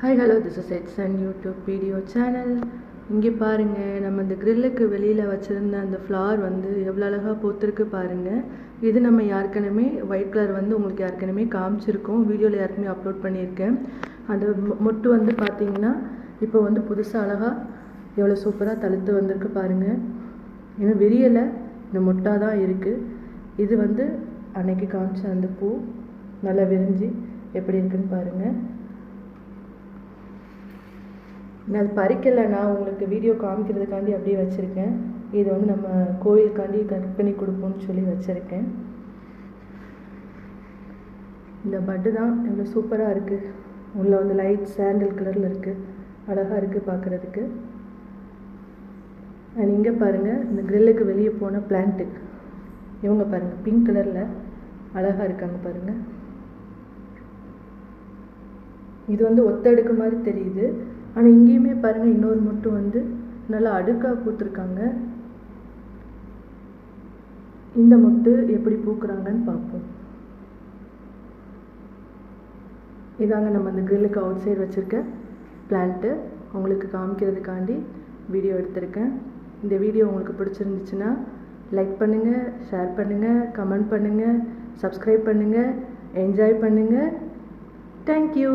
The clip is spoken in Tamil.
Hi, hello, this is Edson YouTube video channel. இங்கே பாருங்கள், நம்ம இந்த கிரில்லுக்கு வெளியில் வச்சுருந்த அந்த ஃப்ளவர் வந்து எவ்வளோ அழகாக பூத்திருக்கு பாருங்கள். இது நம்ம யாருக்கனுமே ஒயிட் கலர் வந்து உங்களுக்கு யாருக்கனுமே காமிச்சிருக்கோம், வீடியோவில் யாருக்குமே அப்லோட் பண்ணியிருக்கேன். அந்த மொட்டு வந்து பார்த்திங்கன்னா இப்போ வந்து புதுசாக அழகாக எவ்வளோ சூப்பராக தழுத்து வந்திருக்கு பாருங்கள். இன்னும் விரியலை, இந்த மொட்டாக தான் இருக்குது. இது வந்து அன்னைக்கு காமிச்ச அந்த பூ நல்லா விரிஞ்சு எப்படி இருக்குன்னு பாருங்கள். நான் அது பறிக்கலை, நான் உங்களுக்கு வீடியோ காமிக்கிறதுக்காண்டி அப்படியே வச்சுருக்கேன். இது வந்து நம்ம கோயிலுக்காண்டி கட் பண்ணி கொடுப்போம்னு சொல்லி வச்சுருக்கேன். இந்த பட்டு தான் எவ்வளோ சூப்பராக இருக்குது. உள்ளே வந்து லைட் சாண்டல் கலரில் இருக்குது, அழகாக இருக்குது பார்க்குறதுக்கு. அண்ட் இங்கே பாருங்கள், இந்த கிரில்லுக்கு வெளியே போன பிளான்ட்டு இவங்க பாருங்கள், பிங்க் கலரில் அழகாக இருக்காங்க பாருங்கள். இது வந்து ஒத்தடுக்கு மாதிரி தெரியுது, ஆனால் இங்கேயுமே பாருங்கள் இன்னொரு மொட்டு வந்து நல்லா அடுக்காக பூத்துருக்காங்க. இந்த மொட்டு எப்படி பூக்குறாங்கன்னு பார்ப்போம். இதாங்க நம்ம அந்த கிரில்லுக்கு அவுட் சைடு வச்சுருக்க பிளான்ட்டு, உங்களுக்கு காமிக்கிறதுக்காண்டி வீடியோ எடுத்திருக்கேன். இந்த வீடியோ உங்களுக்கு பிடிச்சிருந்துச்சுன்னா லைக் பண்ணுங்கள், ஷேர் பண்ணுங்கள், கமெண்ட் பண்ணுங்கள், சப்ஸ்கிரைப் பண்ணுங்கள், என்ஜாய் பண்ணுங்கள். தேங்க்யூ.